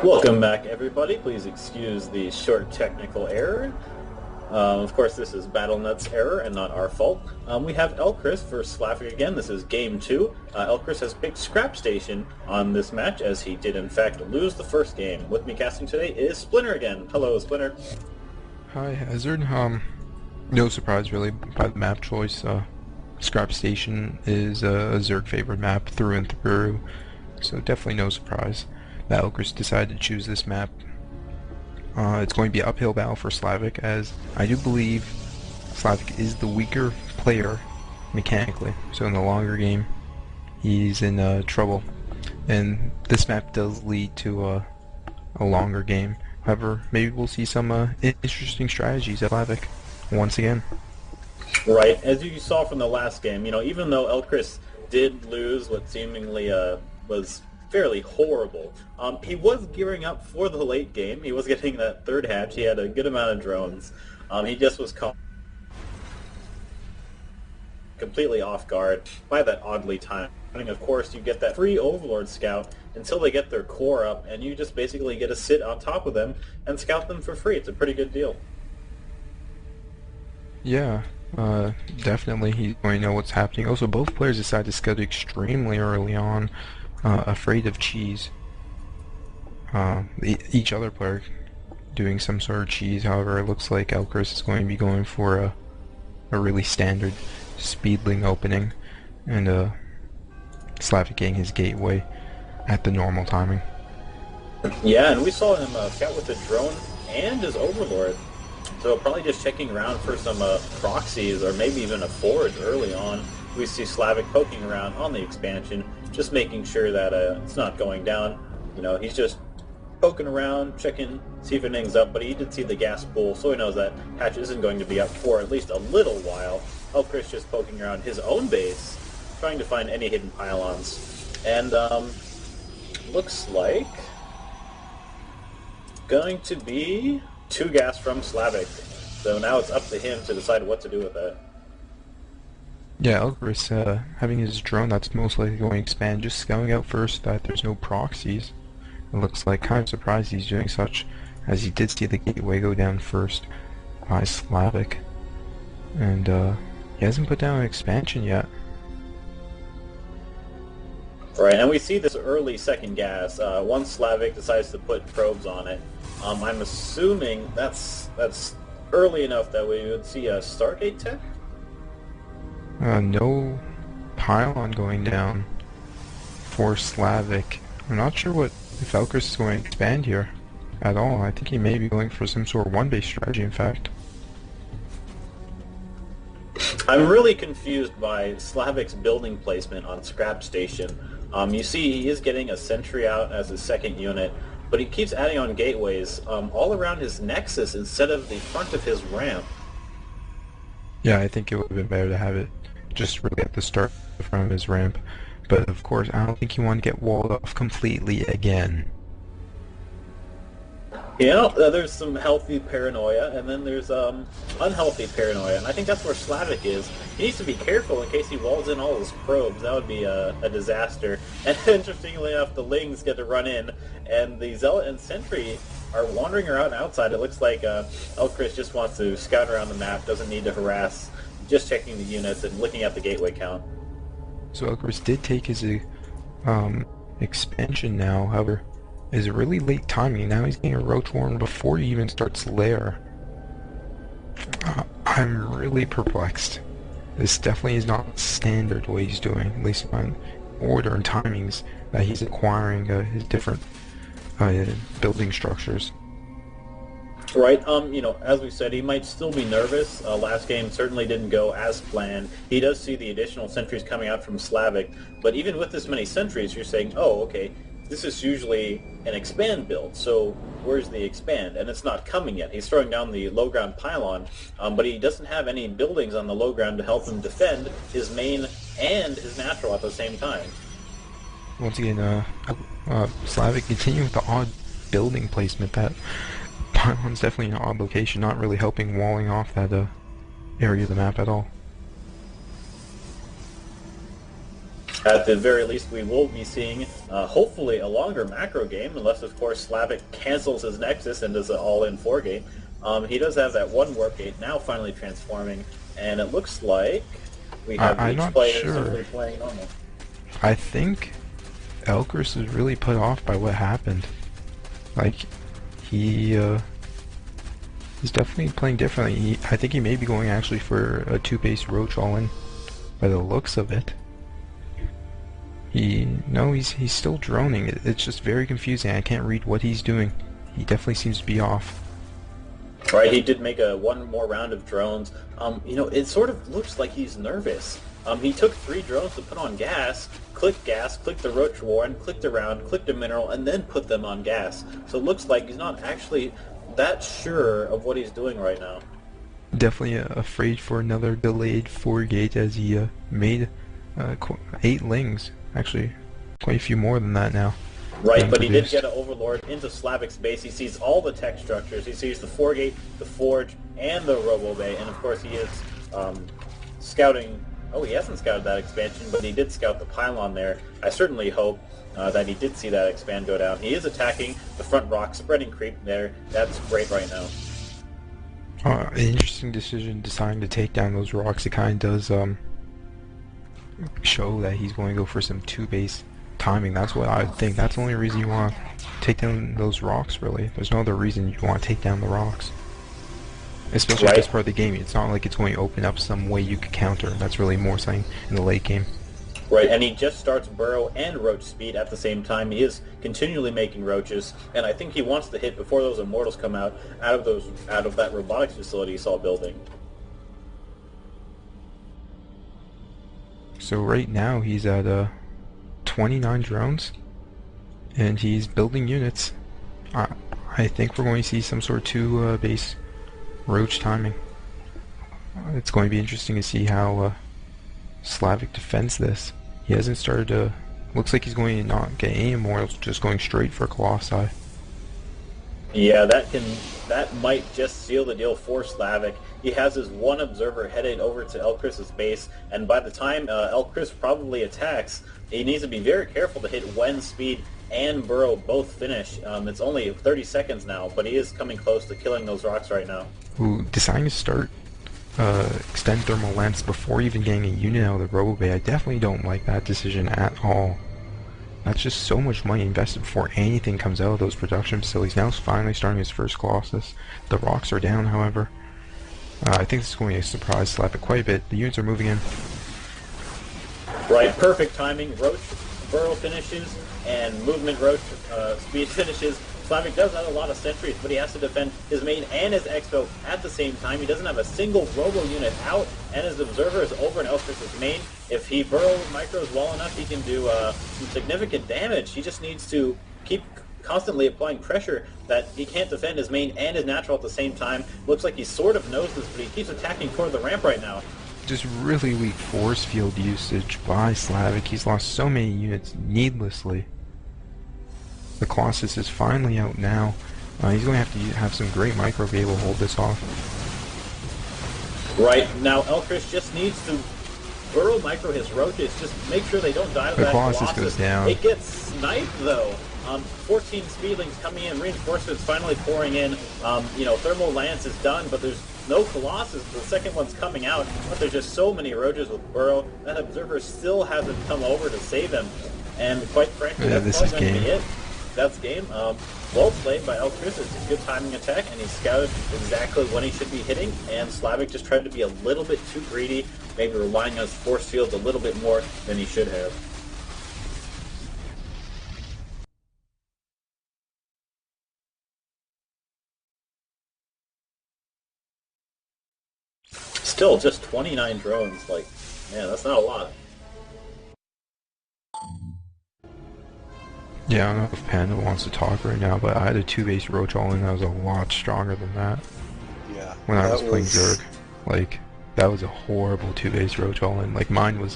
Welcome back, everybody. Please excuse the short technical error. Of course, this is BattleNet's error and not our fault. We have Elcheris versus Slavik again. This is Game 2. Elcheris has picked Scrap Station on this match, as he did, in fact, lose the first game. With me casting today is Splinter again. Hello, Splinter. Hi, Hazard. No surprise, really, by the map choice. Scrap Station is a Zerg favorite map through and through, so definitely no surprise that Elcheris decided to choose this map. It's going to be an uphill battle for Slavik, as I do believe Slavik is the weaker player mechanically, so in the longer game he's in trouble, and this map does lead to a longer game. However, maybe we'll see some interesting strategies at Slavik once again. Right, as you saw from the last game, even though Elcheris did lose what seemingly was fairly horrible, he was gearing up for the late game. He was getting that third hatch. He had a good amount of drones. He just was caught completely off guard by that oddly timing. Of course, you get that free Overlord scout until they get their core up, and you just basically get to sit on top of them and scout them for free. It's a pretty good deal. Yeah, definitely he's going to know what's happening. Also, both players decide to scout extremely early on, afraid of cheese. Each other player doing some sort of cheese. However, it looks like Elcheris is going to be going for a really standard speedling opening, and Slavik getting his gateway at the normal timing. Yeah, and we saw him scout with the drone and his Overlord. So probably just checking around for some proxies or maybe even a forge early on. We see Slavik poking around on the expansion, just making sure that it's not going down. He's just poking around, checking, see if anything's up, but he did see the gas pool, so he knows that hatch isn't going to be up for at least a little while. Elcheris just poking around his own base, trying to find any hidden pylons. And looks like going to be 2 gas from Slavik. So now it's up to him to decide what to do with that. Yeah, Elcheris having his drone that's most likely going to expand, just scouting out first that there's no proxies. It looks like kind of surprised he's doing such, as he did see the gateway go down first by Slavik. And he hasn't put down an expansion yet. Right, and we see this early second gas. Once Slavik decides to put probes on it, I'm assuming that's early enough that we would see a Stargate tech? No pylon going down for Slavik. I'm not sure if Elcheris is going to expand here at all. I think he may be going for some sort of one-base strategy, in fact. I'm really confused by Slavik's building placement on Scrap Station. You see he is getting a sentry out as his second unit, but he keeps adding on gateways all around his nexus instead of the front of his ramp. Yeah, I think it would have been better to have it just really at the start from his ramp. But of course, I don't think he wanted to get walled off completely again. There's some healthy paranoia, and then there's unhealthy paranoia, and I think that's where Slavik is. He needs to be careful in case he walls in all his probes. That would be a disaster. And interestingly enough, the Lings get to run in, and the Zealot and Sentry are wandering around outside. It looks like Elcheris just wants to scout around the map, doesn't need to harass, just checking the units and looking at the gateway count. So Elcheris did take his expansion now, however, is really late timing. Now he's getting a Roach Warren before he even starts Lair. I'm really perplexed. This definitely is not standard what he's doing, at least on order and timings that he's acquiring his different building structures. Right, as we said, he might still be nervous. Last game certainly didn't go as planned. He does see the additional sentries coming out from Slavik, but even with this many sentries, you're saying, oh, okay, this is usually an expand build, so where's the expand? And it's not coming yet. He's throwing down the low ground pylon, but he doesn't have any buildings on the low ground to help him defend his main and his natural at the same time. Once again, Slavik continuing with the odd building placement. That pylon's definitely an odd location, not really helping walling off that area of the map at all. At the very least, we will be seeing, hopefully, a longer macro game, unless, of course, Slavik cancels his Nexus and does an all-in 4 game. He does have that one warp gate now finally transforming, and it looks like we have I'm each not player sure. simply playing normal. I think Elcheris is really put off by what happened. Like, he is definitely playing differently. I think he may be going actually for a 2-base Roach all-in by the looks of it. He's still droning. It's just very confusing. I can't read what he's doing. He definitely seems to be off. Right, he did make one more round of drones. It sort of looks like he's nervous. He took 3 drones to put on gas, clicked the Roach Warren, clicked around, clicked a mineral, and then put them on gas. So it looks like he's not actually that sure of what he's doing right now. Definitely afraid for another delayed 4-gate as he made 8 lings. Actually, quite a few more than that now. Right, but he did get an Overlord into Slavik's base. He sees all the tech structures. He sees the 4-gate, the Forge, and the Robo Bay. And of course he is scouting... Oh, he hasn't scouted that expansion, but he did scout the pylon there. I certainly hope that he did see that expand go down. He is attacking the front rock, spreading creep there. That's great right now. An interesting decision deciding to take down those rocks. It kind of does show that he's going to go for some 2-base timing. That's what I think. That's the only reason you want to take down those rocks, really. There's no other reason you want to take down the rocks. Especially at this part of the game. It's not like it's going to open up some way you could counter. That's really more something in the late game. Right, and he just starts Burrow and Roach speed at the same time. He is continually making Roaches, and I think he wants to hit before those Immortals come out of that robotics facility he saw building. So right now he's at 29 drones, and he's building units. I think we're going to see some sort of 2-base Roach timing. It's going to be interesting to see how Slavik defends this. He hasn't started to... Looks like he's going to not get any Immortals, just going straight for Colossi. Yeah, that might just seal the deal for Slavik. He has his one observer headed over to Elcheris' base, and by the time Elcheris probably attacks, he needs to be very careful to hit when Speed and Burrow both finish. It's only 30 seconds now, but he is coming close to killing those rocks right now. Ooh, deciding to start extend thermal lens before even getting a unit out of the Robo Bay, I definitely don't like that decision at all. That's just so much money invested before anything comes out of those production facilities. Now he's finally starting his first Colossus. The rocks are down, however. I think this is going to surprise Slavik quite a bit. The units are moving in. Right, perfect timing. Roach, Burrow finishes, and movement Roach speed finishes. Slavik does have a lot of sentries, but he has to defend his main and his expo at the same time. He doesn't have a single robo unit out, and his observer is over in Elcheris' main. If he Burrow micros well enough, he can do some significant damage. He just needs to keep constantly applying pressure that he can't defend his main and his natural at the same time. Looks like he sort of knows this, but he keeps attacking toward the ramp right now. Just really weak force field usage by Slavik. He's lost so many units needlessly. The Colossus is finally out now. He's going to have some great micro to be able to hold this off. Right, now Elcheris just needs to Burrow micro his roaches, just make sure they don't die to that Colossus. Goes down. It gets sniped though. 14 speedlings coming in, reinforcements finally pouring in. Thermal lance is done, but there's no Colossus. The second one's coming out, but there's just so many roaches with Burrow. That observer still hasn't come over to save him, and quite frankly, that's probably going to be it. That's game. Well played by Elcheris. It's a good timing attack, and he scouted exactly when he should be hitting, and Slavik just tried to be a little bit too greedy, maybe relying on his force fields a little bit more than he should have. Still, just 29 drones. Like, man, that's not a lot. Yeah, I don't know if Panda wants to talk right now, but I had a 2-base Roach all-in that was a lot stronger than that. Yeah. When I was playing Zerg. Like, that was a horrible 2-base Roach all-in. Like, mine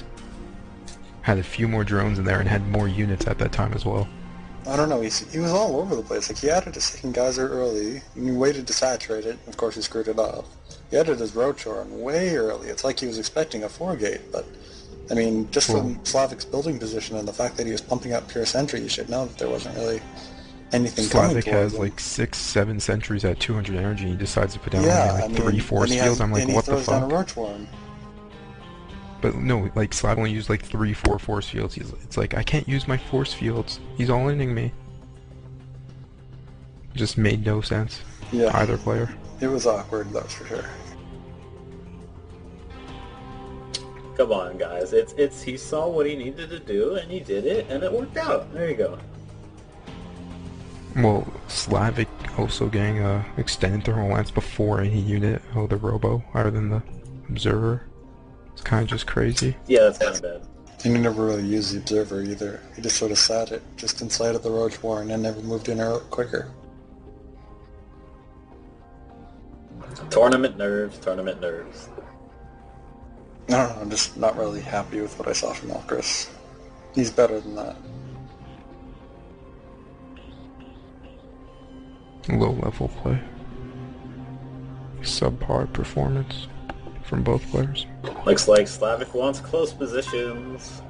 had a few more drones in there and had more units at that time as well. I don't know, he was all over the place. Like, he added a second geyser early, and he waited to saturate it, of course he screwed it up. He added his Roach Horn way early. It's like he was expecting a 4-gate, but I mean, just Well, from Slavik's building position and the fact that he was pumping up pure sentry, you should know that there wasn't really anything coming Slavik towards has him. like 6, 7 sentries at 200 energy. He decides to put down only Yeah, I like 3 mean, force fields. I'm like, and he what the throws down a fuck? roach worm. But no, like Slavik only used like 3, 4 force fields. It's like, I can't use my force fields. He's all inning me. Just made no sense. Yeah, Either player. it was awkward, that's for sure. Come on, guys. It's he saw what he needed to do and he did it and it worked out. There you go. Well, Slavik also getting extended thermal lance before any unit of the Robo, other than the Observer. It's kind of just crazy. Yeah, that's kind of bad. And he never really used the Observer either. He just sort of sat it just inside of the roach warren and never moved in or out quicker. Tournament nerves, tournament nerves. I don't know, I'm just not really happy with what I saw from Elcheris. He's better than that. Low level play. Subpar performance from both players. Looks like Slavik wants close positions.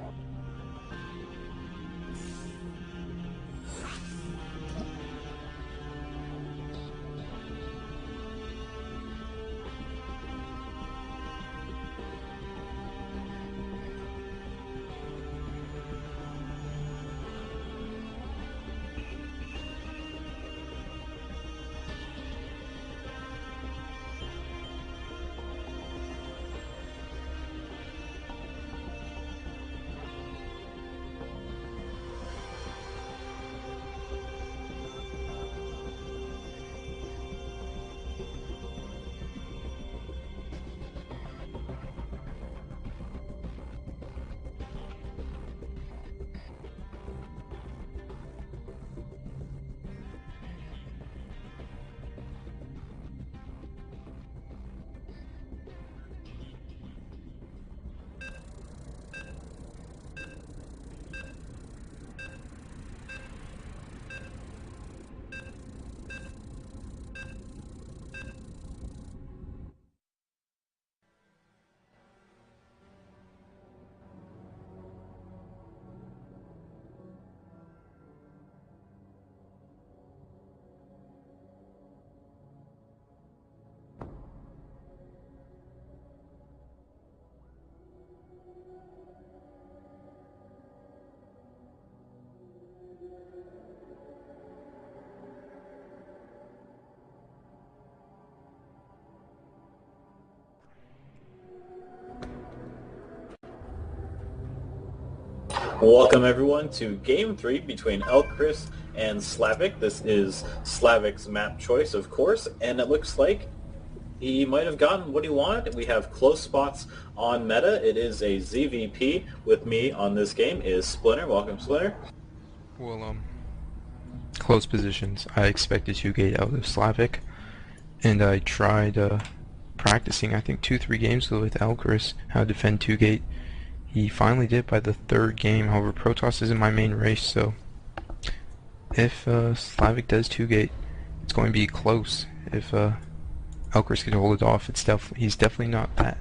Welcome everyone to Game 3 between Elcheris and Slavik. This is Slavik's map choice, of course, and it looks like he might have gotten what he wanted. We have close spots on meta. It is a ZVP. With me on this game is Splinter. Welcome, Splinter. Well, close positions. I expected 2-gate out of Slavik, and I tried practicing, I think 2-3 games with Elcheris, how to defend 2-gate. He finally did by the 3rd game. However, Protoss isn't my main race, so if Slavik does 2-gate, it's going to be close. If Elcheris can hold it off, he's definitely not that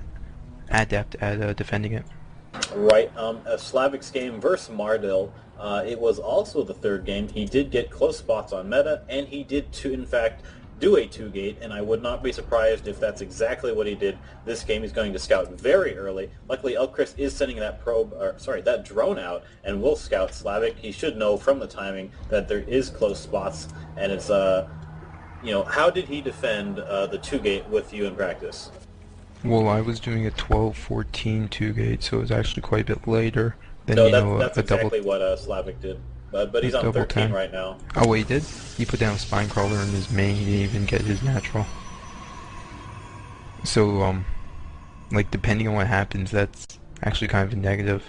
adept at defending it. Right. Slavik's game versus Mardil, it was also the 3rd game. He did get close spots on meta, and he did, in fact, do a 2-gate, and I would not be surprised if that's exactly what he did this game. He's going to scout very early. Luckily, Elcheris is sending that that drone out, and will scout Slavik. He should know from the timing that there is close spots, and it's, how did he defend the 2-gate with you in practice? Well, I was doing a 12-14 2-gate, so it was actually quite a bit later than, No, that's a exactly double... what Slavik did. But he's on double 13 10. right now. Oh, wait, he did? He put down a spine crawler in his main. He didn't even get his natural. So, like, depending on what happens, that's actually kind of a negative.